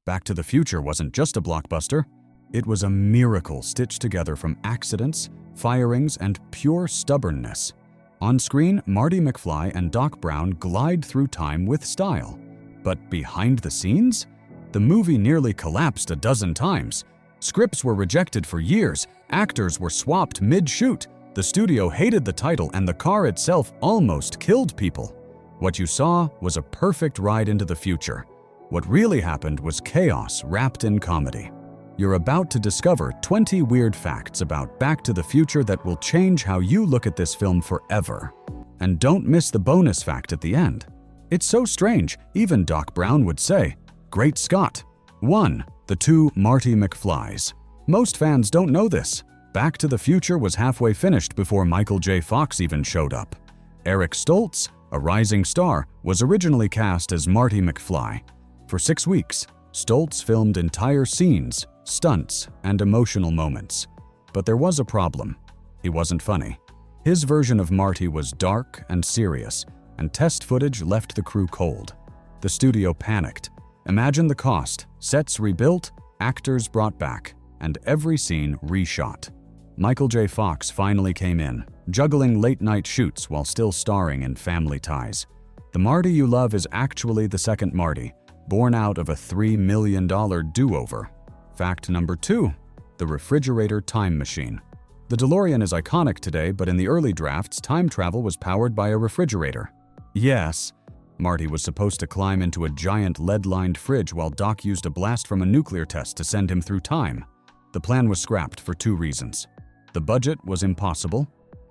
Back to the Future wasn't just a blockbuster. It was a miracle stitched together from accidents, firings, and pure stubbornness. On screen, Marty McFly and Doc Brown glide through time with style. But behind the scenes? The movie nearly collapsed a dozen times. Scripts were rejected for years, actors were swapped mid-shoot, the studio hated the title, and the car itself almost killed people. What you saw was a perfect ride into the future. What really happened was chaos wrapped in comedy. You're about to discover 20 weird facts about Back to the Future that will change how you look at this film forever. And don't miss the bonus fact at the end. It's so strange, even Doc Brown would say, "Great Scott!" 1. The two Marty McFlys. Most fans don't know this. Back to the Future was halfway finished before Michael J. Fox even showed up. Eric Stoltz, a rising star, was originally cast as Marty McFly. For 6 weeks, Stoltz filmed entire scenes, stunts, and emotional moments. But there was a problem. He wasn't funny. His version of Marty was dark and serious, and test footage left the crew cold. The studio panicked. Imagine the cost: sets rebuilt, actors brought back, and every scene reshot. Michael J. Fox finally came in, juggling late-night shoots while still starring in Family Ties. The Marty you love is actually the second Marty, born out of a $3 million do-over. Fact number 2. The refrigerator time machine. The DeLorean is iconic today, but in the early drafts, time travel was powered by a refrigerator. Yes, Marty was supposed to climb into a giant lead-lined fridge while Doc used a blast from a nuclear test to send him through time. The plan was scrapped for 2 reasons. The budget was impossible,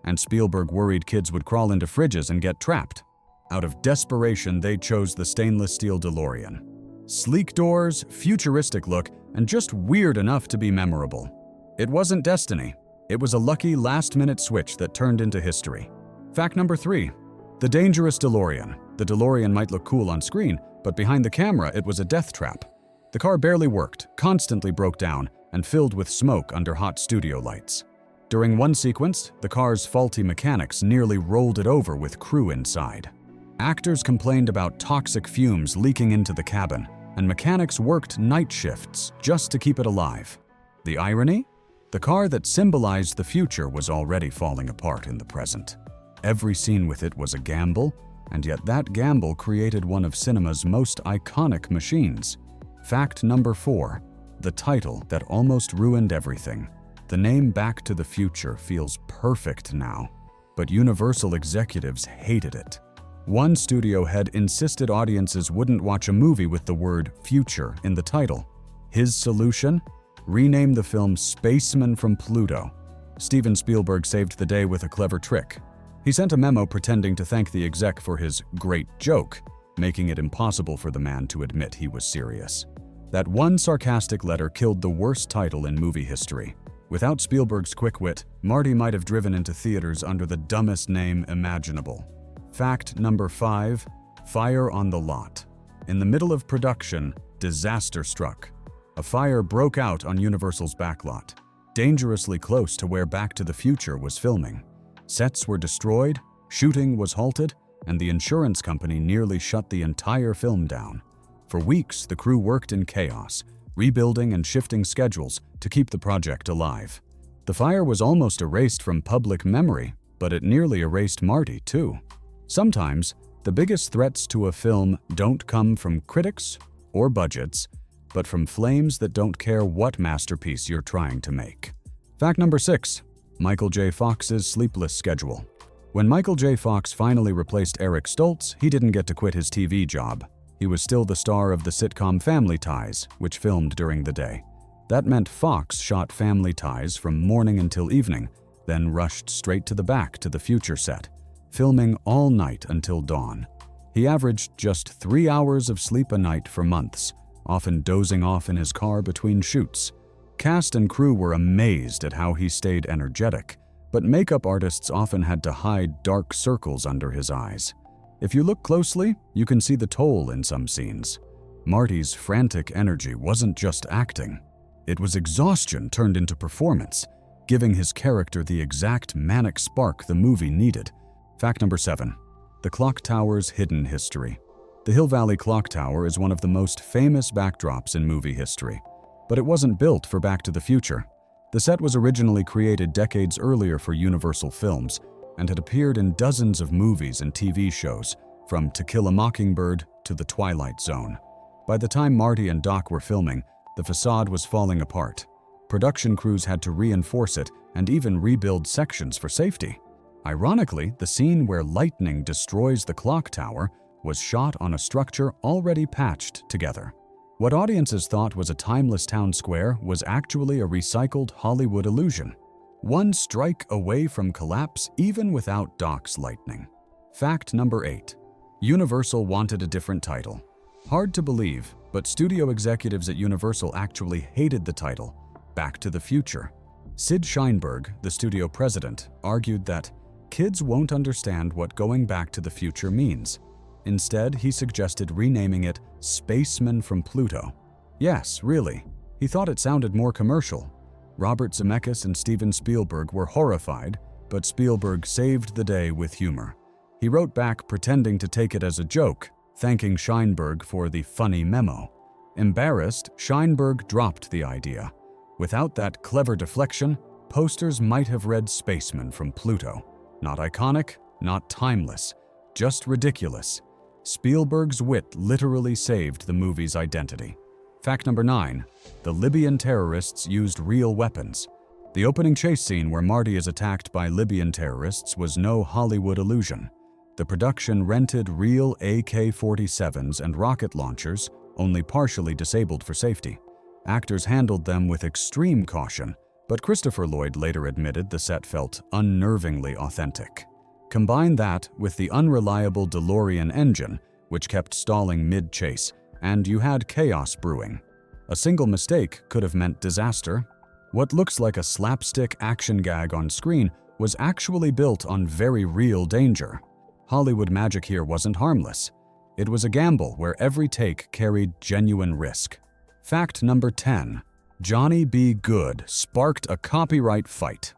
and Spielberg worried kids would crawl into fridges and get trapped. Out of desperation, they chose the stainless steel DeLorean. Sleek doors, futuristic look, and just weird enough to be memorable. It wasn't destiny. It was a lucky last-minute switch that turned into history. Fact number 3. The dangerous DeLorean. The DeLorean might look cool on screen, but behind the camera it was a death trap. The car barely worked, constantly broke down, and filled with smoke under hot studio lights. During one sequence, the car's faulty mechanics nearly rolled it over with crew inside. Actors complained about toxic fumes leaking into the cabin, and mechanics worked night shifts just to keep it alive. The irony? The car that symbolized the future was already falling apart in the present. Every scene with it was a gamble, and yet that gamble created one of cinema's most iconic machines. Fact number 4. The title that almost ruined everything. The name Back to the Future feels perfect now, but Universal executives hated it. One studio head insisted audiences wouldn't watch a movie with the word future in the title. His solution? Rename the film Spaceman from Pluto. Steven Spielberg saved the day with a clever trick. He sent a memo pretending to thank the exec for his great joke, making it impossible for the man to admit he was serious. That one sarcastic letter killed the worst title in movie history. Without Spielberg's quick wit, Marty might have driven into theaters under the dumbest name imaginable. Fact number 5. Fire on the lot. In the middle of production, disaster struck. A fire broke out on Universal's backlot, dangerously close to where Back to the Future was filming. Sets were destroyed, shooting was halted, and the insurance company nearly shut the entire film down. For weeks, the crew worked in chaos, rebuilding and shifting schedules to keep the project alive. The fire was almost erased from public memory, but it nearly erased Marty, too. Sometimes, the biggest threats to a film don't come from critics or budgets, but from flames that don't care what masterpiece you're trying to make. Fact number 6. Michael J. Fox's sleepless schedule. When Michael J. Fox finally replaced Eric Stoltz, he didn't get to quit his TV job. He was still the star of the sitcom Family Ties, which filmed during the day. That meant Fox shot Family Ties from morning until evening, then rushed straight to the Back to the Future set, filming all night until dawn. He averaged just 3 hours of sleep a night for months, often dozing off in his car between shoots. Cast and crew were amazed at how he stayed energetic, but makeup artists often had to hide dark circles under his eyes. If you look closely, you can see the toll in some scenes. Marty's frantic energy wasn't just acting. It was exhaustion turned into performance, giving his character the exact manic spark the movie needed. Fact number 7. The clock tower's hidden history. The Hill Valley Clock Tower is one of the most famous backdrops in movie history, but it wasn't built for Back to the Future. The set was originally created decades earlier for Universal Films and had appeared in dozens of movies and TV shows, from To Kill a Mockingbird to The Twilight Zone. By the time Marty and Doc were filming, the facade was falling apart. Production crews had to reinforce it and even rebuild sections for safety. Ironically, the scene where lightning destroys the clock tower was shot on a structure already patched together. What audiences thought was a timeless town square was actually a recycled Hollywood illusion. One strike away from collapse even without Doc's lightning. Fact number 8. Universal wanted a different title. Hard to believe, but studio executives at Universal actually hated the title, Back to the Future. Sid Sheinberg, the studio president, argued that kids won't understand what going back to the future means. Instead, he suggested renaming it Spaceman from Pluto. Yes, really. He thought it sounded more commercial. Robert Zemeckis and Steven Spielberg were horrified, but Spielberg saved the day with humor. He wrote back pretending to take it as a joke, thanking Sheinberg for the funny memo. Embarrassed, Sheinberg dropped the idea. Without that clever deflection, posters might have read Spaceman from Pluto. Not iconic, not timeless, just ridiculous. Spielberg's wit literally saved the movie's identity. Fact number 9. The Libyan terrorists used real weapons. The opening chase scene where Marty is attacked by Libyan terrorists was no Hollywood illusion. The production rented real AK-47s and rocket launchers, only partially disabled for safety. Actors handled them with extreme caution, but Christopher Lloyd later admitted the set felt unnervingly authentic. Combine that with the unreliable DeLorean engine, which kept stalling mid-chase, and you had chaos brewing. A single mistake could have meant disaster. What looks like a slapstick action gag on screen was actually built on very real danger. Hollywood magic here wasn't harmless. It was a gamble where every take carried genuine risk. Fact number 10. Johnny B. Goode sparked a copyright fight.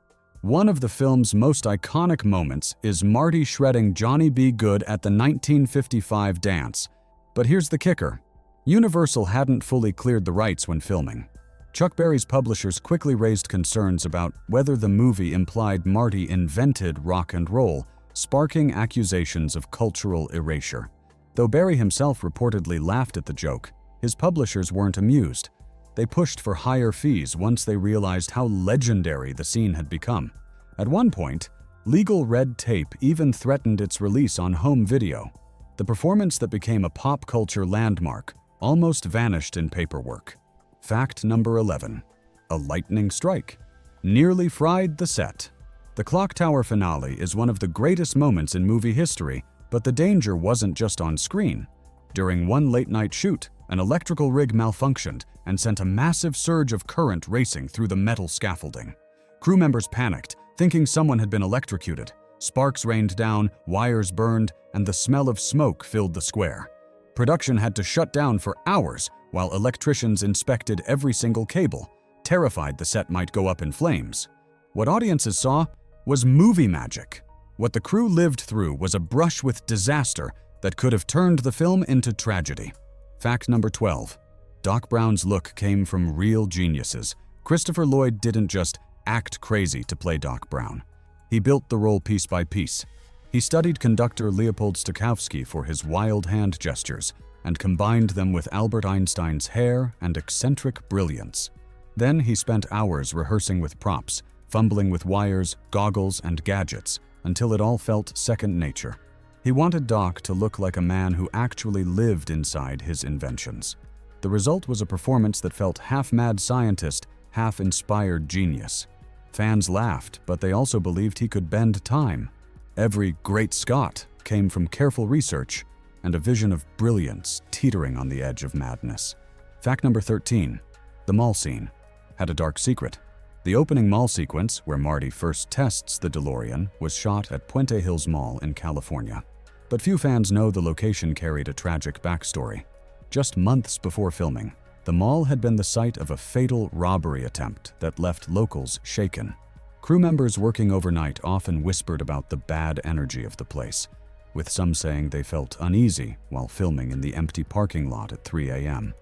One of the film's most iconic moments is Marty shredding Johnny B. Goode at the 1955 dance. But here's the kicker. Universal hadn't fully cleared the rights when filming. Chuck Berry's publishers quickly raised concerns about whether the movie implied Marty invented rock and roll, sparking accusations of cultural erasure. Though Berry himself reportedly laughed at the joke, his publishers weren't amused. They pushed for higher fees once they realized how legendary the scene had become. At one point, legal red tape even threatened its release on home video. The performance that became a pop culture landmark almost vanished in paperwork. Fact number 11. A lightning strike nearly fried the set. The clock tower finale is one of the greatest moments in movie history, but the danger wasn't just on screen. During one late-night shoot, an electrical rig malfunctioned and sent a massive surge of current racing through the metal scaffolding. Crew members panicked, thinking someone had been electrocuted. Sparks rained down, wires burned, and the smell of smoke filled the square. Production had to shut down for hours while electricians inspected every single cable, terrified the set might go up in flames. What audiences saw was movie magic. What the crew lived through was a brush with disaster that could have turned the film into tragedy. Fact number 12. Doc Brown's look came from real geniuses. Christopher Lloyd didn't just act crazy to play Doc Brown. He built the role piece by piece. He studied conductor Leopold Stokowski for his wild hand gestures and combined them with Albert Einstein's hair and eccentric brilliance. Then he spent hours rehearsing with props, fumbling with wires, goggles, and gadgets until it all felt second nature. He wanted Doc to look like a man who actually lived inside his inventions. The result was a performance that felt half mad scientist, half inspired genius. Fans laughed, but they also believed he could bend time. Every great Scott came from careful research and a vision of brilliance teetering on the edge of madness. Fact number 13. The mall scene had a dark secret. The opening mall sequence, where Marty first tests the DeLorean, was shot at Puente Hills Mall in California. But few fans know the location carried a tragic backstory. Just months before filming, the mall had been the site of a fatal robbery attempt that left locals shaken. Crew members working overnight often whispered about the bad energy of the place. with some saying they felt uneasy while filming in the empty parking lot at 3 a.m.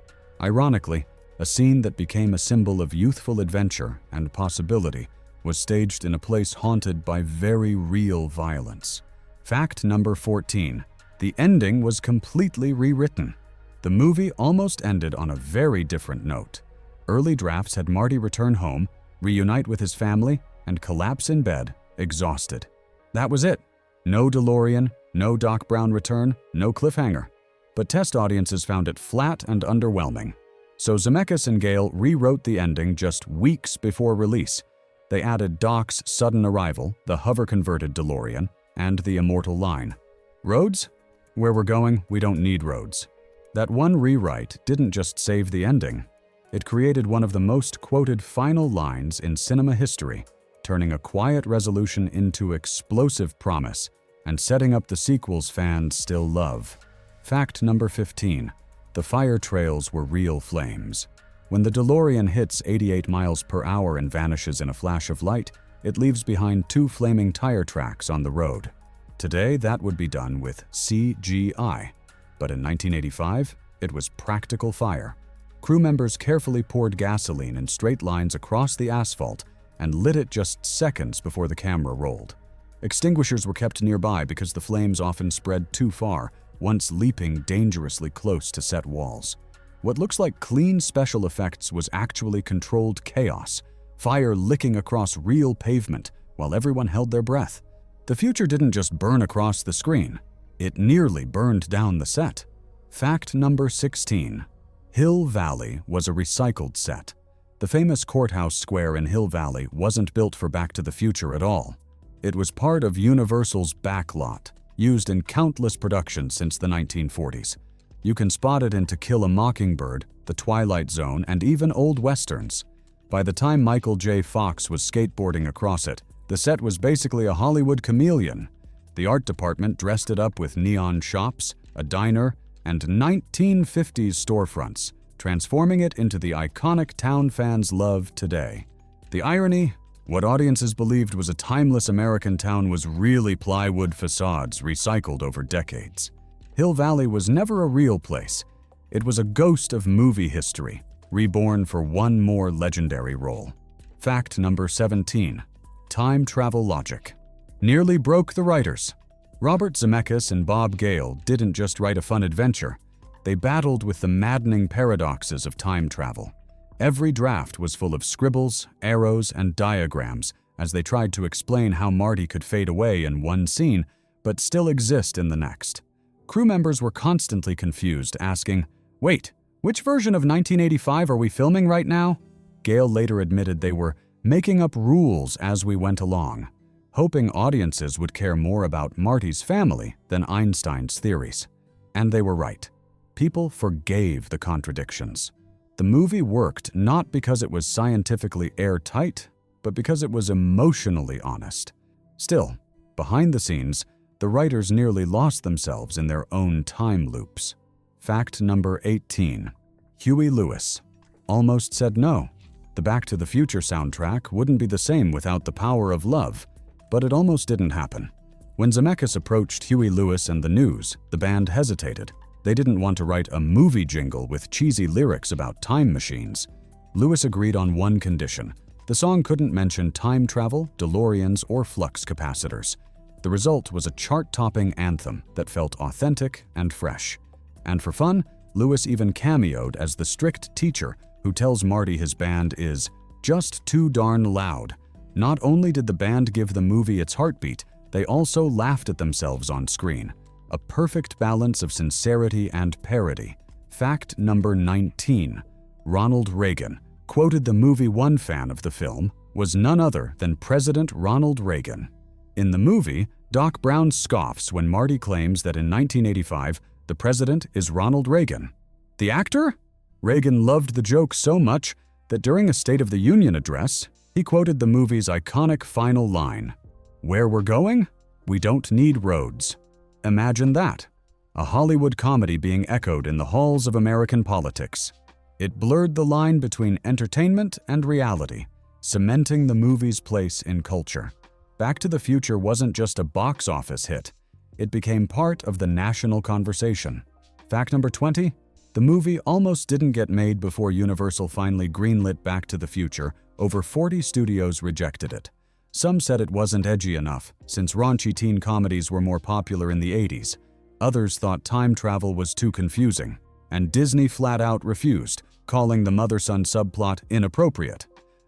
Ironically, a scene that became a symbol of youthful adventure and possibility was staged in a place haunted by very real violence. Fact number 14. The ending was completely rewritten. The movie almost ended on a very different note. Early drafts had Marty return home, reunite with his family, and collapse in bed, exhausted. That was it. No DeLorean, no Doc Brown return, no cliffhanger. But test audiences found it flat and underwhelming. So Zemeckis and Gale rewrote the ending just weeks before release. They added Doc's sudden arrival, the hover-converted DeLorean, and the immortal line. Roads? Where we're going, we don't need roads. That one rewrite didn't just save the ending. It created one of the most quoted final lines in cinema history, turning a quiet resolution into explosive promise and setting up the sequels fans still love. Fact number 15. The fire trails were real flames. When the DeLorean hits 88 miles per hour and vanishes in a flash of light, it leaves behind 2 flaming tire tracks on the road. Today, that would be done with CGI. But in 1985, it was practical fire. Crew members carefully poured gasoline in straight lines across the asphalt and lit it just seconds before the camera rolled. Extinguishers were kept nearby because the flames often spread too far, once leaping dangerously close to set walls. What looks like clean special effects was actually controlled chaos, fire licking across real pavement while everyone held their breath. The future didn't just burn across the screen, it nearly burned down the set. Fact number 16. Hill Valley was a recycled set. The famous courthouse square in Hill Valley wasn't built for Back to the Future at all. It was part of Universal's backlot, used in countless productions since the 1940s. You can spot it in To Kill a Mockingbird, The Twilight Zone, and even old westerns. By the time Michael J. Fox was skateboarding across it, the set was basically a Hollywood chameleon. The art department dressed it up with neon shops, a diner, and 1950s storefronts, transforming it into the iconic town fans love today. The irony? What audiences believed was a timeless American town was really plywood facades recycled over decades. Hill Valley was never a real place. It was a ghost of movie history, reborn for one more legendary role. Fact number 17. Time travel logic. Nearly broke the writers. Robert Zemeckis and Bob Gale didn't just write a fun adventure. They battled with the maddening paradoxes of time travel. Every draft was full of scribbles, arrows, and diagrams as they tried to explain how Marty could fade away in one scene but still exist in the next. Crew members were constantly confused, asking, "Wait, which version of 1985 are we filming right now?" Gale later admitted they were making up rules as we went along, hoping audiences would care more about Marty's family than Einstein's theories. And they were right. People forgave the contradictions. The movie worked not because it was scientifically airtight, but because it was emotionally honest. Still, behind the scenes, the writers nearly lost themselves in their own time loops. Fact number 18. Huey Lewis almost said no. The Back to the Future soundtrack wouldn't be the same without the power of love, but it almost didn't happen. When Zemeckis approached Huey Lewis and the News, the band hesitated. They didn't want to write a movie jingle with cheesy lyrics about time machines. Lewis agreed on one condition. The song couldn't mention time travel, DeLoreans, or flux capacitors. The result was a chart-topping anthem that felt authentic and fresh. And for fun, Lewis even cameoed as the strict teacher who tells Marty his band is just too darn loud. Not only did the band give the movie its heartbeat, they also laughed at themselves on screen. A perfect balance of sincerity and parody. Fact number 19. Ronald Reagan quoted the movie. One fan of the film was none other than President Ronald Reagan. In the movie, Doc Brown scoffs when Marty claims that in 1985, the president is Ronald Reagan. The actor? Reagan loved the joke so much that during a State of the Union address, he quoted the movie's iconic final line, "Where we're going? We don't need roads." Imagine that. A Hollywood comedy being echoed in the halls of American politics. It blurred the line between entertainment and reality, cementing the movie's place in culture. Back to the Future wasn't just a box office hit. It became part of the national conversation. Fact number 20. The movie almost didn't get made before Universal finally greenlit Back to the Future. Over 40 studios rejected it. Some said it wasn't edgy enough, since raunchy teen comedies were more popular in the 80s. Others thought time travel was too confusing. And Disney flat out refused, calling the mother-son subplot inappropriate.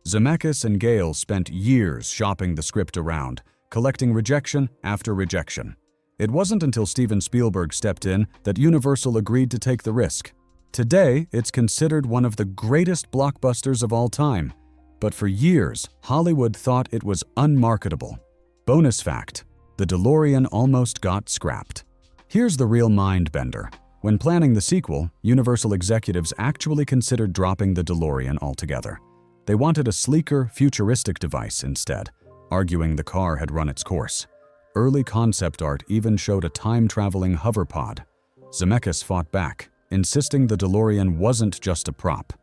Zemeckis and Gale spent years shopping the script around, collecting rejection after rejection. It wasn't until Steven Spielberg stepped in that Universal agreed to take the risk. Today, it's considered one of the greatest blockbusters of all time. But for years, Hollywood thought it was unmarketable. Bonus fact: the DeLorean almost got scrapped. Here's the real mind-bender. When planning the sequel, Universal executives actually considered dropping the DeLorean altogether. They wanted a sleeker, futuristic device instead, arguing the car had run its course. Early concept art even showed a time-traveling hoverpod. Zemeckis fought back, insisting the DeLorean wasn't just a prop.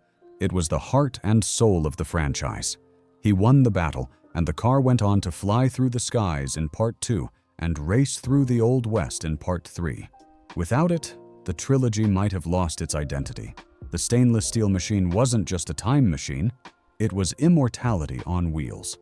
It was the heart and soul of the franchise. He won the battle, and the car went on to fly through the skies in Part 2 and race through the Old West in Part 3. Without it, the trilogy might have lost its identity. The stainless steel machine wasn't just a time machine, it was immortality on wheels.